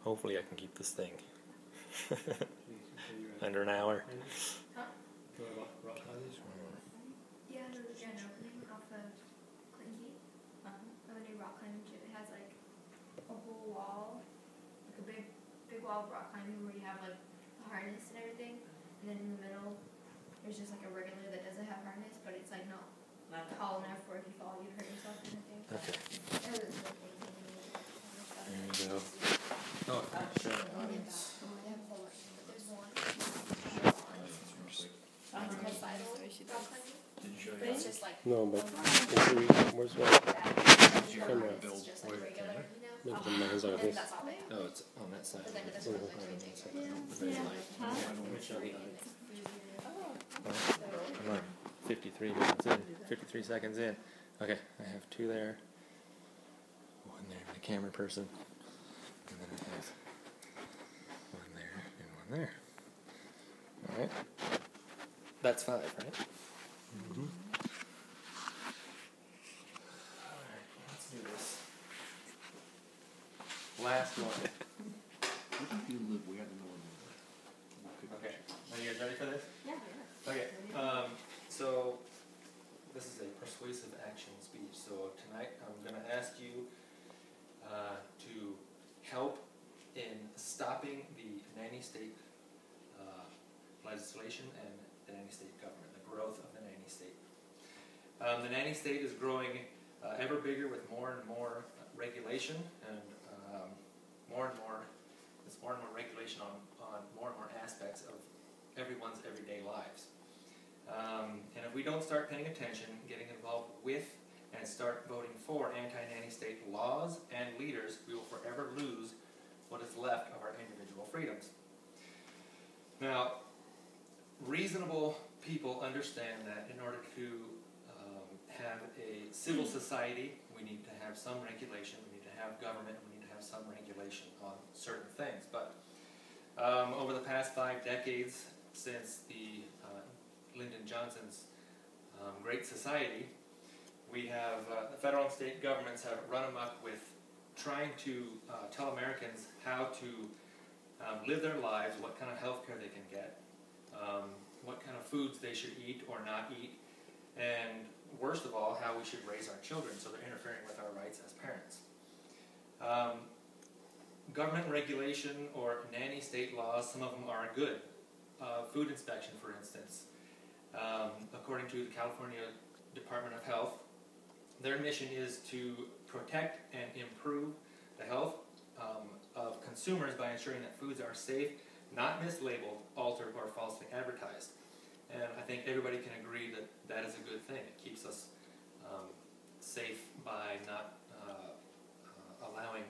Hopefully I can keep this thing under an hour. Huh? Yeah, there's an opening off of Clinton. Of a new rock climbing gym. It has like a whole wall, like a big wall of rock climbing where you have like a harness and everything, and then in the middle there's just like a regular that doesn't have harness, but it's like not tall enough where if you fall you'd hurt yourself kind of thing. Okay. It was really There you go. Oh, sure. Audience. They have a whole bunch, but there's one. Rock climbing. But it's just like No, but where's the camera? it's just like regular, you know. Look at the man's And office. that's all they have. Oh, it's on that side. But then there's one like right there. Let me show the audience. I'm like 53 minutes in, 53 seconds in. Okay, I have two there, one there, the camera person, and then I have one there and one there. Alright. That's 5, right? Mm-hmm. Alright, let's do this. Last one. Okay, are you guys ready for this? Yeah. Okay, so this is a persuasive action speech. So tonight I'm going to ask you to help in stopping the nanny state legislation and the nanny state government, the growth of the nanny state. The nanny state is growing ever bigger with more and more regulation and more and more regulation on more and more aspects of everyone's everyday lives. And if we don't start paying attention, getting involved with, and start voting for anti-nanny state laws and leaders, we will forever lose what is left of our individual freedoms. Now, reasonable people understand that in order to have a civil society, we need to have some regulation, we need to have government, we need to have some regulation on certain things. But over the past 5 decades, since the Lyndon Johnson's Great Society, we have, the federal and state governments have run amok with trying to tell Americans how to live their lives, what kind of health care they can get, what kind of foods they should eat or not eat, and worst of all, how we should raise our children, so they're interfering with our rights as parents. Government regulation or nanny state laws, some of them are good. Food inspection, for instance. According to the California Department of Health, their mission is to protect and improve the health of consumers by ensuring that foods are safe, not mislabeled, altered, or falsely advertised. And I think everybody can agree that that is a good thing. It keeps us safe by not allowing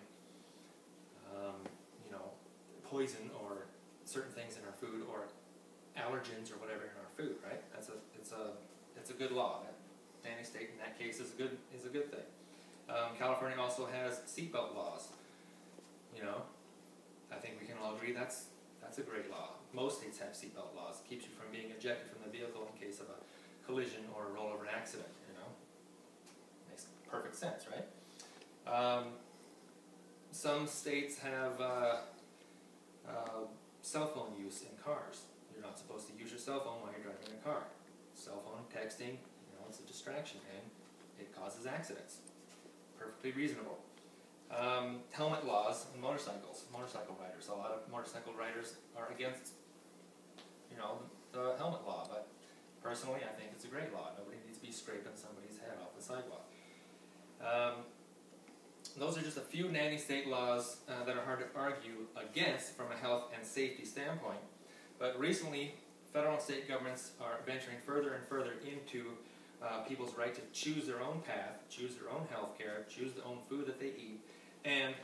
poison or certain things in our food or allergens or whatever in our food, right? It's a good law. Nanny state in that case is a good thing. California also has seatbelt laws. I think we can all agree that's a great law. Most states have seatbelt laws. It keeps you from being ejected from the vehicle in case of a collision or a rollover accident. Makes perfect sense, right? Some states have cell phone use in cars. You're not supposed to use your cell phone while you're driving a car. Cell phone texting, it's a distraction and it causes accidents. Perfectly reasonable. Helmet laws and motorcycle riders. A lot of motorcycle riders are against, the helmet law, but personally I think it's a great law. Nobody needs to be scraping somebody's head off the sidewalk. Those are just a few nanny state laws that are hard to argue against from a health and safety standpoint. But recently, federal and state governments are venturing further and further into people's right to choose their own path, choose their own health care, choose their own food that they eat, and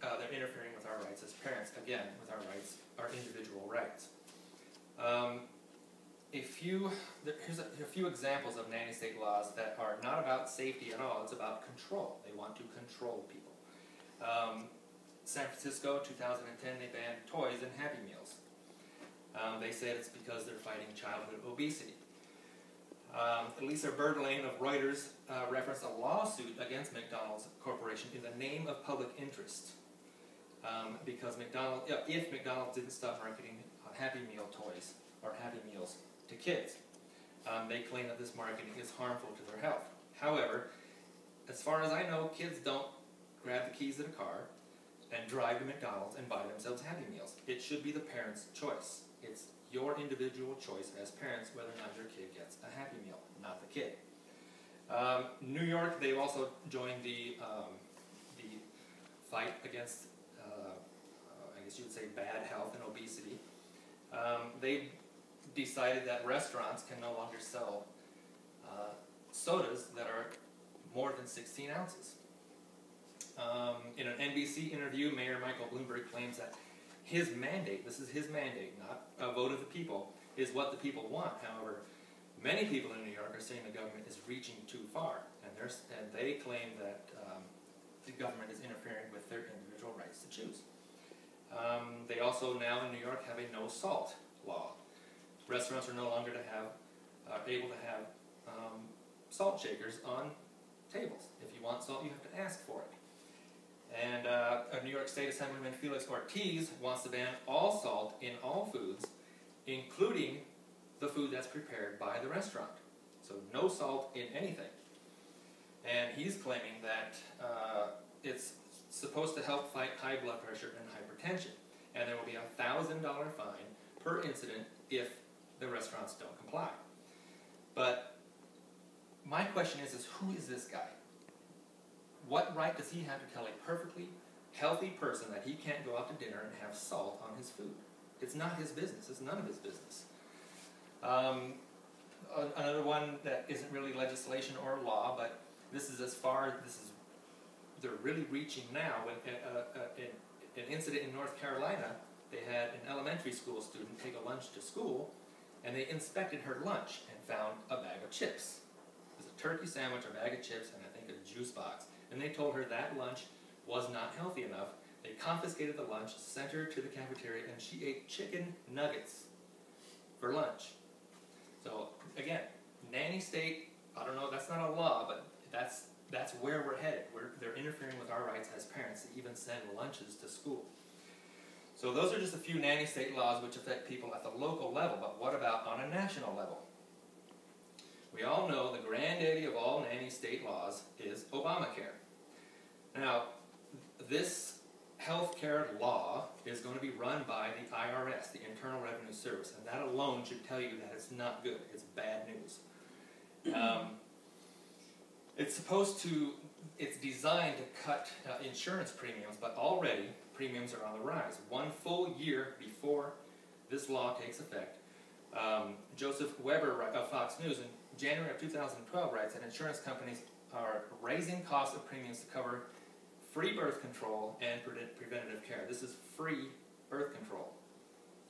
they're interfering with our rights as parents, again, with our rights, our individual rights. Here's a few examples of nanny state laws that are not about safety at all. It's about control. They want to control people. San Francisco, 2010, they banned toys in Happy Meals. They said it's because they're fighting childhood obesity. Lisa Berdelane of Reuters referenced a lawsuit against McDonald's Corporation in the name of public interest. because if McDonald's didn't stop marketing Happy Meal toys or Happy Meals to kids, they claim that this marketing is harmful to their health. However, as far as I know, kids don't grab the keys of a car and drive to McDonald's and buy themselves Happy Meals. It should be the parent's choice. It's your individual choice as parents whether or not your kid gets a Happy Meal, not the kid. New York, they've also joined the fight against, I guess you would say, bad health and obesity. They decided that restaurants can no longer sell sodas that are more than 16 ounces. In an NBC interview, Mayor Michael Bloomberg claims that his mandate, this is his mandate, not a vote of the people, is what the people want. However, many people in New York are saying the government is reaching too far, and they claim that the government is interfering with their individual rights to choose. They also now in New York have a no salt law. Restaurants are no longer able to have salt shakers on tables. If you want salt, you have to ask for it. And a New York State Assemblyman Felix Ortiz wants to ban all salt in all foods, including the food that's prepared by the restaurant. So no salt in anything. And he's claiming that it's supposed to help fight high blood pressure and hypertension. And there will be a $1,000 fine per incident if the restaurants don't comply. But my question is who is this guy? What right does he have to tell a perfectly healthy person that he can't go out to dinner and have salt on his food? It's not his business. It's none of his business. Another one that isn't really legislation or law, but this is they're really reaching now. When an incident in North Carolina, they had an elementary school student take a lunch to school, and they inspected her lunch and found a bag of chips. It was a turkey sandwich, a bag of chips, and I think a juice box. And they told her that lunch was not healthy enough. They confiscated the lunch, sent her to the cafeteria, and she ate chicken nuggets for lunch. So again, nanny state, I don't know, that's not a law, but that's where we're headed. They're interfering with our rights as parents to even send lunches to school. So those are just a few nanny state laws which affect people at the local level, but what about on a national level? We all know the granddaddy of all nanny state laws is Obamacare. Now, this healthcare law is going to be run by the IRS, the Internal Revenue Service, and that alone should tell you that it's not good. It's bad news. It's designed to cut insurance premiums, but already premiums are on the rise. One full year before this law takes effect, Joseph Weber of Fox News in January of 2012 writes that insurance companies are raising costs of premiums to cover free birth control and preventative care. This is free birth control.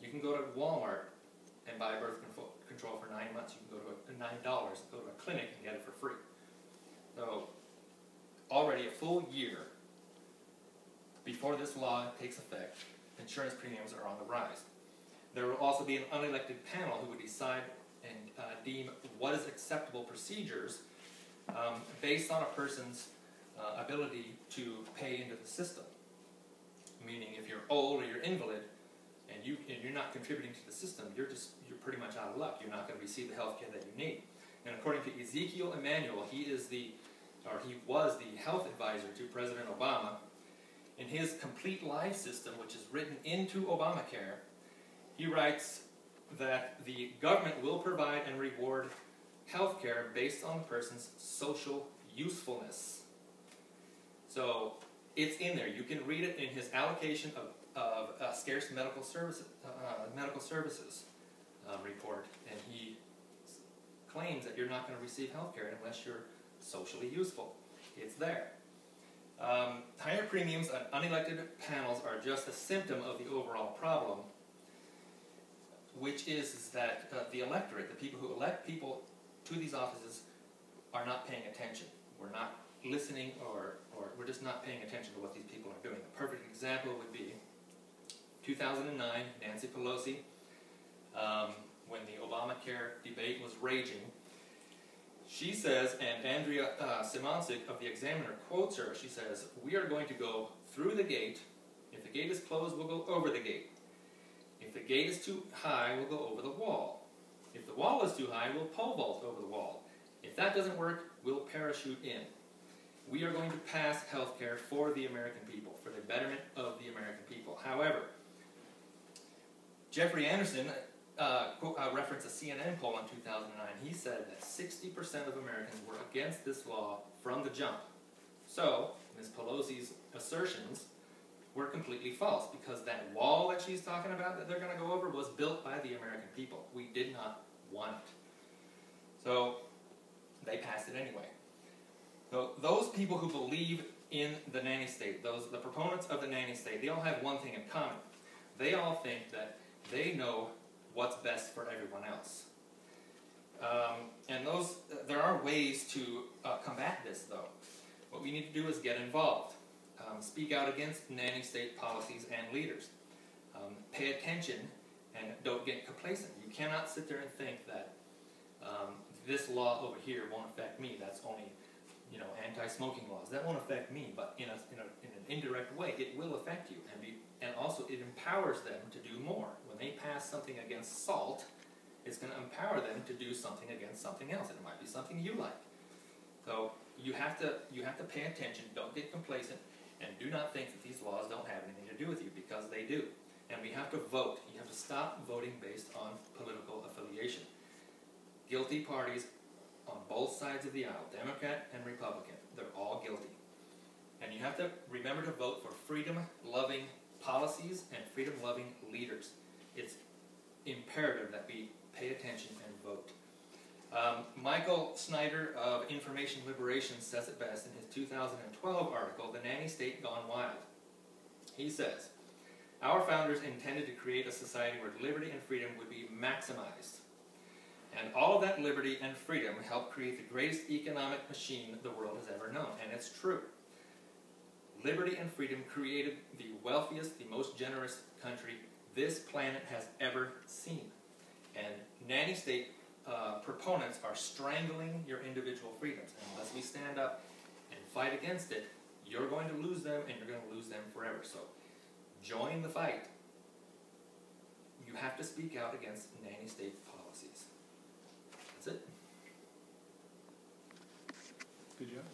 You can go to Walmart and buy birth control for 9 months. You can go to $9, go to a clinic and get it for free. So already a full year before this law takes effect, insurance premiums are on the rise. There will also be an unelected panel who would decide and deem what is acceptable procedures based on a person's ability to pay into the system. Meaning, if you're old or you're invalid and you're not contributing to the system, you're pretty much out of luck. You're not going to receive the health care that you need. And according to Ezekiel Emanuel, he was the health advisor to President Obama. In his Complete Life System, which is written into Obamacare, he writes that the government will provide and reward health care based on the person's social usefulness. So it's in there. You can read it in his allocation of scarce medical services report, and he claims that you're not going to receive health care unless you're socially useful. It's there. Higher premiums on unelected panels are just a symptom of the overall problem, which is that the electorate, the people who elect people to these offices, are not paying attention. We're not listening, or we're just not paying attention to what these people are doing. A perfect example would be 2009, Nancy Pelosi, when the Obamacare debate was raging. She says, and Andrea Simoncic of the Examiner quotes her, she says, "We are going to go through the gate If the gate is closed, we'll go over the gate. If the gate is too high, we'll go over the wall. If the wall is too high, we'll pole vault over the wall. If that doesn't work, we'll parachute in. We are going to pass health care for the American people, for the betterment of the American people. However, Jeffrey Anderson referenced a CNN poll in 2009. He said that 60% of Americans were against this law from the jump. So, Ms. Pelosi's assertions were completely false, because that wall that she's talking about that they're going to go over was built by the American people. We did not want it. So, they passed it anyway. So, those people who believe in the nanny state, the proponents of the nanny state, they all have one thing in common. They all think that they know what's best for everyone else. And there are ways to combat this, though. What we need to do is get involved. Speak out against nanny state policies and leaders. Pay attention and don't get complacent. You cannot sit there and think that this law over here won't affect me. That's only, anti-smoking laws. That won't affect me, but in an indirect way, it will affect you. And also, it empowers them to do more. When they pass something against salt, it's going to empower them to do something against something else. It might be something you like. So you have to pay attention. Don't get complacent, and do not think that these laws don't have anything to do with you, because they do. And we have to vote. You have to stop voting based on political affiliation. Guilty parties on both sides of the aisle, Democrat and Republican, they're all guilty. And you have to remember to vote for freedom-loving policies and freedom-loving leaders. It's imperative that we pay attention and vote. Michael Snyder of Information Liberation says it best in his 2012 article, The Nanny State Gone Wild. He says, "Our founders intended to create a society where liberty and freedom would be maximized. And all of that liberty and freedom helped create the greatest economic machine the world has ever known." And it's true. Liberty and freedom created the wealthiest, the most generous country this planet has ever seen. And nanny state proponents are strangling your individual freedoms. And unless we stand up and fight against it, you're going to lose them, and you're going to lose them forever. So join the fight. You have to speak out against nanny state policies. That's it. Good job.